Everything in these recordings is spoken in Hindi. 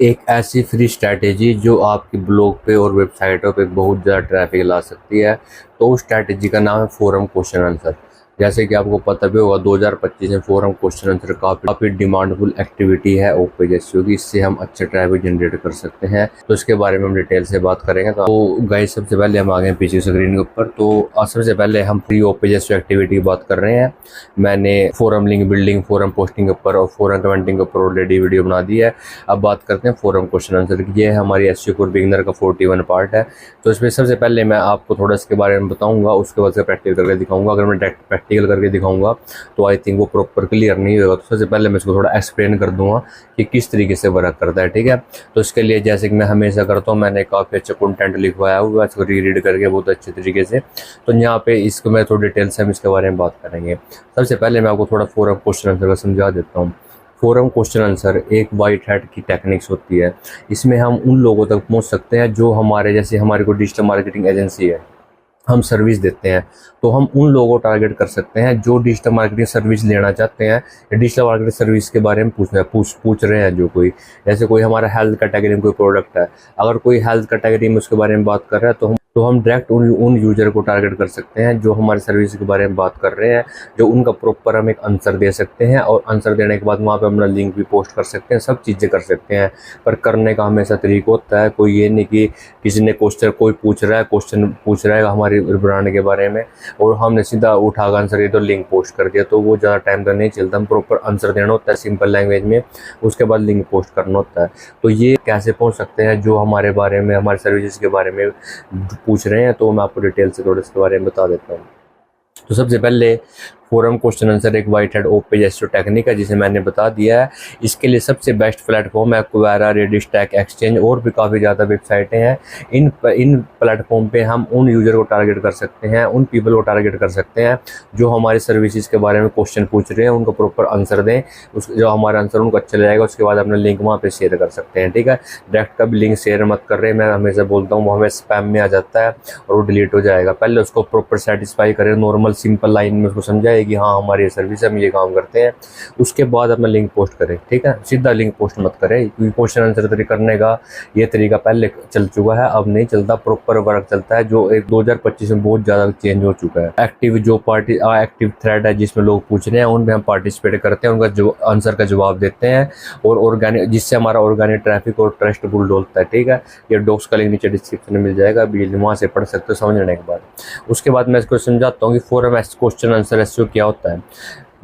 एक ऐसी फ्री स्ट्रैटेजी जो आपकी ब्लॉग पे और वेबसाइटों पे बहुत ज़्यादा ट्रैफिक ला सकती है। तो उस स्ट्रैटेजी का नाम है फोरम क्वेश्चन आंसर। जैसे कि आपको पता भी होगा 2025 में फोरम क्वेश्चन आंसर काफ़ी डिमांडेबल एक्टिविटी है ओपे जैसी होगी। इससे हम अच्छे ट्रैफिक जनरेट कर सकते हैं। तो इसके बारे में हम डिटेल से बात करेंगे। तो गाइस सबसे पहले हम आ गए पीछे स्क्रीन के ऊपर। तो सबसे पहले हम फ्री ओपे जैसी एक्टिविटी की बात कर रहे हैं। मैंने forum link building, forum posting के ऊपर और फोरम कमेंटिंग के ऊपर ऑलरेडी वीडियो बना दी है। अब बात करते हैं फोरम क्वेश्चन आंसर की। ये हमारी एसईओ फॉर बिगिनर का 41 पार्ट है। तो इसमें सबसे पहले मैं आपको थोड़ा इसके बारे में बताऊंगा, उसके बाद से प्रैक्टिकल करके दिखाऊंगा। अगर मैं प्रैक्टिकल करके दिखाऊंगा तो आई थिंक वो प्रॉपर क्लियर नहीं होगा। तो सबसे पहले मैं इसको थोड़ा एक्सप्लेन कर दूंगा कि किस तरीके से वर्क करता है, ठीक है। तो इसके लिए जैसे कि मैं हमेशा करता हूँ, मैंने काफ़ी अच्छा कंटेंट लिखवाया हुआ है, इसको रीड करके बहुत अच्छे तरीके से। तो यहाँ पे इसको मैं थोड़ी डिटेल से हम इसके बारे में बात करेंगे। सबसे पहले मैं आपको थोड़ा फोरम क्वेश्चन आंसर का समझा देता हूँ। फोरम क्वेश्चन आंसर एक वाइट हैट की टेक्निक्स होती है। इसमें हम उन लोगों तक पहुंच सकते हैं जो हमारे जैसे हमारी कोई डिजिटल मार्केटिंग एजेंसी है, हम सर्विस देते हैं। तो हम उन लोगों को टारगेट कर सकते हैं जो डिजिटल मार्केटिंग सर्विस लेना चाहते हैं या डिजिटल मार्केटिंग सर्विस के बारे में पूछ रहे हैं। जो कोई जैसे कोई हमारा हेल्थ कैटेगरी में कोई प्रोडक्ट है, अगर कोई हेल्थ कैटेगरी में उसके बारे में बात कर रहा है तो हम डायरेक्ट उन यूजर को टारगेट कर सकते हैं जो हमारे सर्विस के बारे में बात कर रहे हैं, जो उनका प्रॉपर हम एक आंसर दे सकते हैं। और आंसर देने के बाद वहाँ पे अपना लिंक भी पोस्ट कर सकते हैं, सब चीज़ें कर सकते हैं। पर करने का हमेशा तरीका होता है। कोई ये नहीं कि किसी ने कोई क्वेश्चन पूछ रहा है हमारी ब्रांड के बारे में और हमने सीधा उठा कर आंसर दिया तो लिंक पोस्ट कर दिया, तो वो ज़्यादा टाइम तक नहीं चलता। हम प्रॉपर आंसर देना होता है सिंपल लैंग्वेज में, उसके बाद लिंक पोस्ट करना होता है। तो ये कैसे पहुँच सकते हैं जो हमारे बारे में, हमारे सर्विसेज के बारे में पूछ रहे हैं, तो मैं आपको डिटेल से थोड़ा इसके बारे में बता देता हूँ। तो सबसे पहले फोरम क्वेश्चन आंसर एक वाइट हैट ओपन जैसी टेक्निक है जिसे मैंने बता दिया है। इसके लिए सबसे बेस्ट प्लेटफॉर्म है क्वेरा, रेडिट, स्टैक एक्सचेंज और भी काफ़ी ज़्यादा वेबसाइटें हैं। इन प्लेटफॉर्म पे हम उन यूज़र को टारगेट कर सकते हैं, उन पीपल को टारगेट कर सकते हैं जो हमारी सर्विसेज के बारे में क्वेश्चन पूछ रहे हैं, उनको प्रॉपर आंसर दें। जो हमारा आंसर उनको अच्छा लगेगा उसके बाद अपना लिंक वहाँ पर शेयर कर सकते हैं, ठीक है। डायरेक्ट कभी लिंक शेयर मत कर रहे, मैं हमेशा बोलता हूँ, वो हमें स्पैम में आ जाता है और वो डिलीट हो जाएगा। पहले उसको प्रॉपर सेटिस्फाई करें, नॉर्मल सिंपल लाइन में उसको समझाए कि हाँ हमारी सर्विस हम ये काम करते हैं, उसके बाद अपना लिंक पोस्ट करें, ठीक है। सीधा लिंक पोस्ट मत करें, क्योंकि क्वेश्चन आंसर करने का ये तरीका पहले चल चुका है, अब नहीं चलता। प्रॉपर वर्क चलता है जो एक 2025 में बहुत ज़्यादा चेंज हो चुका है। एक्टिव थ्रेड है जिसमें लोग पूछ रहे हैं, उनमें हम पार्टिसिपेट करते हैं, उनका जो आंसर का जवाब देते हैं और ऑर्गेनिक, जिससे हमारा ऑर्गेनिक ट्रैफिक और ट्रस्ट बिल्ड होता है, ठीक है। ये डॉक्स का लिंक नीचे डिस्क्रिप्शन में मिल जाएगा, अभी वहाँ से पढ़ सकते हो समझने के बाद। उसके बाद मैं इसको समझाता हूँ कि फोरम क्वेश्चन आंसर एसईओ क्या होता है।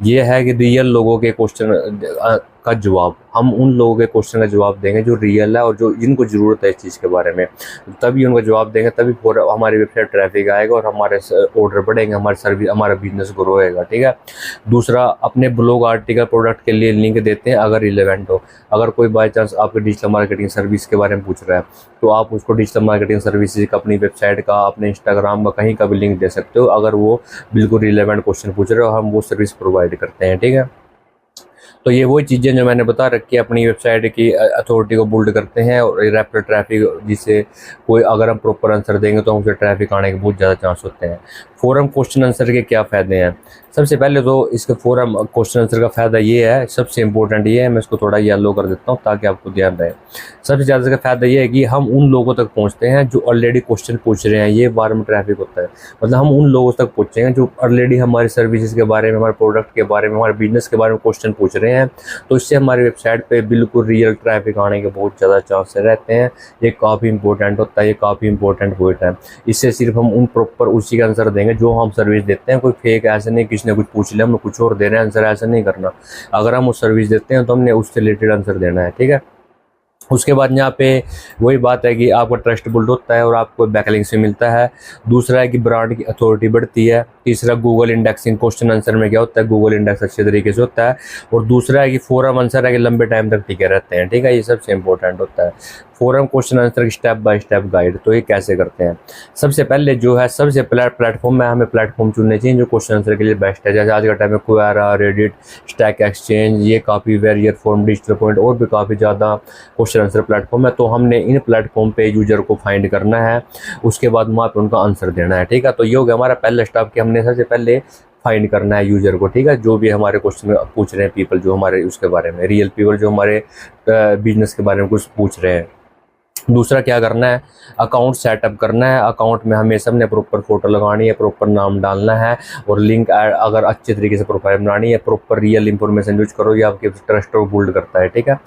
ये है कि रियल लोगों के क्वेश्चन का जवाब, हम उन लोगों के क्वेश्चन का जवाब देंगे जो रियल है और जो जिनको ज़रूरत है इस चीज़ के बारे में, तभी उनका जवाब देंगे, तभी हमारी वेबसाइट ट्रैफिक आएगा और हमारे ऑर्डर बढ़ेंगे, हमारी सर्विस, हमारा बिजनेस ग्रो होएगा, ठीक है। दूसरा, अपने ब्लॉग आर्टिकल प्रोडक्ट के लिए लिंक देते हैं अगर रिलेवेंट हो। अगर कोई बाई चांस आपके डिजिटल मार्केटिंग सर्विस के बारे में पूछ रहा है तो आप उसको डिजिटल मार्केटिंग सर्विसेज का, अपनी वेबसाइट का, अपने इंस्टाग्राम का, कहीं का भी लिंक दे सकते हो अगर वो बिल्कुल रिलेवेंट क्वेश्चन पूछ रहे हो, हम वो सर्विस प्रोवाइड करते हैं, ठीक है। तो ये वही चीज़ें जो मैंने बता रखी है, अपनी वेबसाइट की अथॉरिटी को बिल्ड करते हैं और रैपिड ट्रैफिक, जिससे कोई अगर हम प्रॉपर आंसर देंगे तो हमसे ट्रैफिक आने के बहुत ज़्यादा चांस होते हैं। फोरम क्वेश्चन आंसर के क्या फ़ायदे हैं? सबसे पहले तो इसके फोरम क्वेश्चन आंसर का फ़ायदा ये है, सबसे इंपॉर्टेंट ये है, मैं इसको थोड़ा येलो कर देता हूँ ताकि आपको ध्यान रहे। सबसे ज़्यादा का फ़ायदा ये है कि हम उन लोगों तक पहुँचते हैं जो ऑलरेडी क्वेश्चन पूछ रहे हैं। ये वार्म ट्रैफिक होता है, मतलब हम उन लोगों तक पहुँचेंगे जो ऑलरेडी हमारी सर्विसेज के बारे में, हमारे प्रोडक्ट के बारे में, हमारे बिजनेस के बारे में क्वेश्चन पूछ रहे हैं। तो इससे हमारी वेबसाइट पे बिल्कुल रियल ट्रैफिक आने के बहुत ज़्यादा चांस रहते हैं। ये काफ़ी इंपॉर्टेंट होता है, ये काफ़ी इंपॉर्टेंट पॉइंट है। इससे सिर्फ हम उन प्रॉपर उसी का आंसर देंगे जो हम सर्विस देते हैं। कोई फेक ऐसे नहीं, किसी ने कुछ पूछ लिया हम कुछ और दे रहे हैं आंसर, ऐसा नहीं करना। अगर हम उस सर्विस देते हैं तो हमने उससे रिलेटेड आंसर देना है, ठीक है। उसके बाद यहाँ पे वही बात है कि आपका ट्रस्ट बिल्ड होता है और आपको बैकलिंक से मिलता है। दूसरा है कि ब्रांड की अथॉरिटी बढ़ती है। तीसरा, गूगल इंडेक्सिंग, क्वेश्चन आंसर में क्या होता है, गूगल इंडेक्स अच्छे तरीके से होता है। और दूसरा है कि फोरम आंसर है कि लंबे टाइम तक टिके रहते हैं, ठीक है। ये सबसे इंपॉर्टेंट होता है फोरम क्वेश्चन आंसर की स्टेप बाय स्टेप गाइड। तो ये कैसे करते हैं? सबसे पहले जो है, सबसे प्लेटफॉर्म में हमें प्लेटफॉर्म चुनने चाहिए जो क्वेश्चन आंसर के लिए बेस्ट है। जैसे आज का टाइम में क्वेरा, रेडिट, स्टैक एक्सचेंज, ये काफ़ी वेरियर फॉर्म, डिजिटल पॉइंट और भी काफ़ी ज़्यादा क्वेश्चन आंसर प्लेटफॉर्म है। तो हमने इन प्लेटफॉर्म पे यूजर को फाइंड करना है, उसके बाद वहाँ पे उनका आंसर देना है, ठीक है। तो ये हो गया हमारा पहला स्टेप कि हमने सबसे पहले फाइंड करना है यूजर को, ठीक है, जो भी हमारे क्वेश्चन पूछ रहे हैं पीपल, जो हमारे उसके बारे में रियल पीपल जो हमारे बिजनेस के बारे में कुछ पूछ रहे हैं। दूसरा क्या करना है, अकाउंट सेटअप करना है। अकाउंट में हमें सबने प्रॉपर फोटो लगानी है, प्रॉपर नाम डालना है और लिंक अगर अच्छे तरीके से प्रोफाइल बनानी है, प्रॉपर रियल इंफॉर्मेशन यूज करो, ये आपके ट्रस्ट को बिल्ड करता है, ठीक है।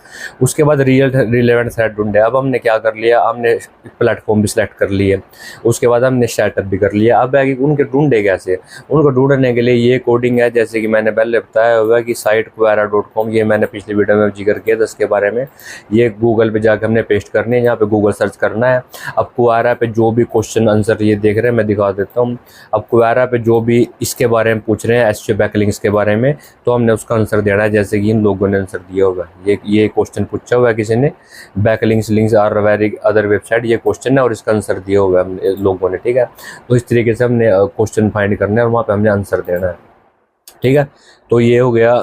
उसके बाद रिलेवेंट साइट ढूंढे। अब हमने क्या कर लिया, हमने प्लेटफॉर्म भी सिलेक्ट कर लिए, उसके बाद हमने सेटअप भी कर लिया। अब है कि उनके ढूंढे कैसे, उनको ढूंढने के लिए ये कोडिंग है, जैसे कि मैंने पहले बताया हुआ कि साइट quora.com, ये मैंने पिछले वीडियो में जिक्र किया था इसके बारे में। ये गूगल पे जाकर हमने पेस्ट करनी है, यहाँ पे गूगल सर्च करना है। अब क्वेरा पे जो भी क्वेश्चन आंसर ये देख रहे हैं, मैं दिखा देता हूँ। अब क्वेरा पे जो भी इसके बारे में पूछ रहे हैं, एसईओ बैकलिंक्स के बारे में, तो हमने उसका आंसर देना है। जैसे कि इन लोगों ने आंसर दिया हुआ है, ये क्वेश्चन पूछा हुआ है किसी ने, backlinks links are very other website, ये क्वेश्चन है और इसका आंसर दिया हुआ है लोगों ने, ठीक है। तो इस तरीके से हमने क्वेश्चन फाइंड करना है और वहाँ पे हमने आंसर देना है, ठीक है। तो ये हो गया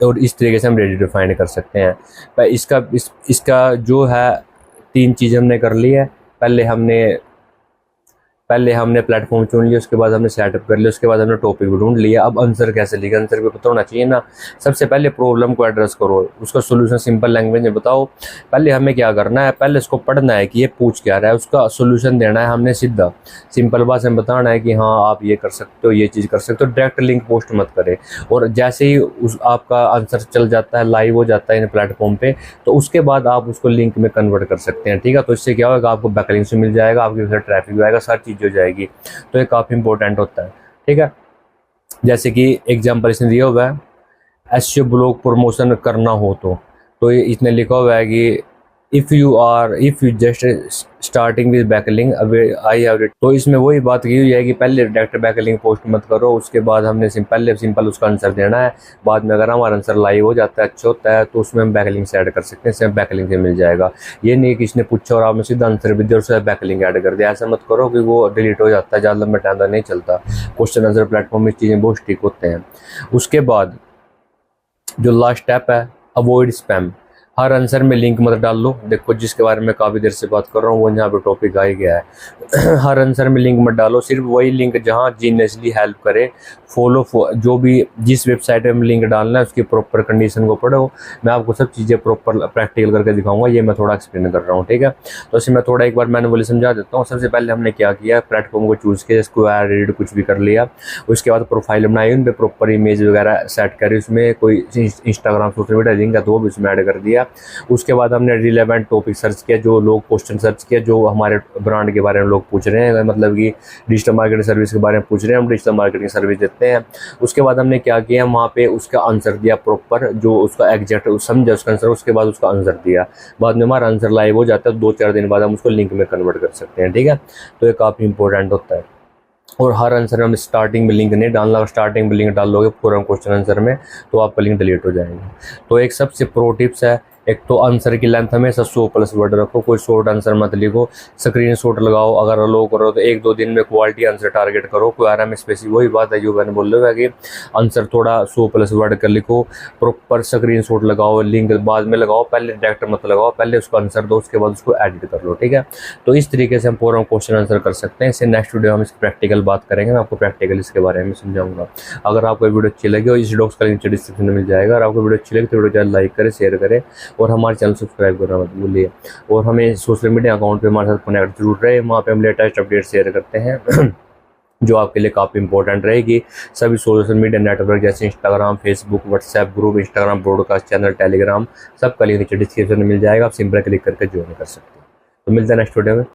और इस तरीके से हम रेडी टू फाइंड कर सकते हैं। पर इसका जो है 3 चीज़ हमने कर ली है। पहले हमने प्लेटफॉर्म चुन लिया, उसके बाद हमने सेटअप कर लिया, उसके बाद हमने टॉपिक भी ढूंढ लिया। अब आंसर कैसे लिखा, आंसर भी पता होना चाहिए ना। सबसे पहले प्रॉब्लम को एड्रेस करो, उसका सोल्यूशन सिंपल लैंग्वेज में बताओ। पहले हमें क्या करना है, पहले इसको पढ़ना है कि ये पूछ क्या रहा है, उसका सोल्यूशन देना है हमने सीधा सिंपल बात से बताना है कि हाँ आप ये कर सकते हो, ये चीज़ कर सकते हो। डायरेक्ट लिंक पोस्ट मत करें। और जैसे ही आपका आंसर चल जाता है, लाइव हो जाता है इन प्लेटफॉर्म पे, तो उसके बाद आप उसको लिंक में कन्वर्ट कर सकते हैं, ठीक है। तो इससे क्या होगा, आपको बैकलिंक्स मिल जाएगा, आपके घर ट्रैफिक भी आएगा, सारी चीज़ हो जाएगी। तो ये काफ़ी इंपॉर्टेंट होता है, ठीक है। जैसे कि एग्जांपल इसने दिया हुआ है, एसईओ ब्लॉग प्रमोशन करना हो तो ये इसने लिखा हुआ है कि if you just starting with backlink I have it. तो इसमें वही बात की हुई है कि पहले डायरेक्ट बैकलिंक पोस्ट मत करो, उसके बाद हमने सिंपल उसका आंसर देना है। बाद में अगर हमारा आंसर लाइव हो जाता है, अच्छा होता है, तो उसमें हम बैकलिंक से ऐड कर सकते हैं, इसमें बैकलिंक से मिल जाएगा। ये नहीं कि इसने पूछा और आपने सीधा आंसर भी दिया और उससे बैकलिंक ऐड कर दिया, ऐसा मत करो कि वो डिलीट हो जाता है, ज़्यादा लंबा टाइम तक नहीं चलता। क्वेश्चन आंसर प्लेटफॉर्म में चीज़ें बहुत स्टिक होते हैं। उसके बाद जो लास्ट स्टेप है, अवॉइड स्पैम। हर आंसर में लिंक मत डाल लो। देखो जिसके बारे में काफ़ी देर से बात कर रहा हूँ वो यहाँ पे टॉपिक आ ही गया है। हर आंसर में लिंक मत डालो, सिर्फ वही लिंक जहाँ जीनियसली हेल्प करे। जो भी जिस वेबसाइट में लिंक डालना है उसकी प्रॉपर कंडीशन को पढ़ो। मैं आपको सब चीज़ें प्रॉपर प्रैक्टिकल करके दिखाऊंगा, ये मैं थोड़ा एक्सप्लेन कर रहा हूँ, ठीक है। तो इसे मैं थोड़ा एक बार मैनुअली समझा देता हूँ। सबसे पहले हमने क्या किया, प्लेटफॉर्म को चूज़ किया, स्क्वायर रीड कुछ भी कर लिया। उसके बाद प्रोफाइल बनाई, उन पर प्रॉपर इमेज वगैरह सेट करी, उसमें कोई इंस्टाग्राम सोशल मीडिया लिंक है तो वो भी उसमें ऐड कर दिया। उसके बाद हमने रिलेवेंट टॉपिक सर्च किया, जो लोग क्वेश्चन सर्च किया, जो हमारे ब्रांड के बारे में लोग पूछ रहे हैं, मतलब कि डिजिटल मार्केटिंग सर्विस के बारे में पूछ रहे हैं, हम डिजिटल मार्केटिंग सर्विस देते हैं। उसके बाद हमने क्या किया, वहाँ पे उसका आंसर दिया प्रॉपर, जो उसका एग्जैक्ट समझा उसका आंसर, उसके बाद उसका आंसर दिया। बाद में हमारा आंसर लाइव हो जाता है, 2-4 दिन बाद हम उसको लिंक में कन्वर्ट कर सकते हैं, ठीक है। तो ये काफ़ी इंपॉर्टेंट होता है। और हर आंसर में हम स्टार्टिंग में लिंक नहीं डालना, स्टार्टिंग में लिंक डाल लोगे पूरा क्वेश्चन आंसर में तो आपका लिंक डिलीट हो जाएगा। तो एक सबसे प्रो टिप्स है, एक तो आंसर की लेंथ हमेशा 100+ वर्ड रखो, कोई शॉर्ट आंसर मत लिखो, स्क्रीनशॉट लगाओ। अगर लो करो तो 1-2 दिन में क्वालिटी आंसर टारगेट करो। कोई आराम स्पेसिफिक, वही बात है जो मैंने बोल रहा है कि आंसर थोड़ा 100+ वर्ड कर लिखो, प्रॉपर स्क्रीनशॉट लगाओ, लिंक बाद में लगाओ, पहले डायरेक्ट मत लगाओ, पहले उसको आंसर दो, उसके बाद उसको एडिट कर लो, ठीक है। तो इस तरीके से हम पूरा क्वेश्चन आंसर कर सकते हैं। इससे नेक्स्ट वीडियो हम इसकी प्रैक्टिकल बात करेंगे, मैं आपको प्रैक्टिकल इसके बारे में समझाऊंगा। अगर आपको वीडियो अच्छी लगी, और इस डॉक्स का लिंक डिस्क्रिप्शन में मिल जाएगा। अगर आपको वीडियो अच्छी लगी तो वीडियो लाइक करें, शेयर करें और हमारे चैनल सब्सक्राइब करना मत भूलिए। और हमें सोशल मीडिया अकाउंट पे हमारे साथ कनेक्ट जरूर रहे, वहाँ पे हम लेटेस्ट अपडेट शेयर करते हैं जो आपके लिए काफ़ी इंपॉर्टेंट रहेगी। सभी सोशल मीडिया नेटवर्क जैसे Instagram, Facebook, WhatsApp group, Instagram broadcast channel, Telegram, सबका लिंक नीचे डिस्क्रिप्शन में मिल जाएगा। आप सिंपल क्लिक करके ज्वाइन कर सकते हैं। तो मिलते हैं नेक्स्ट वीडियो में।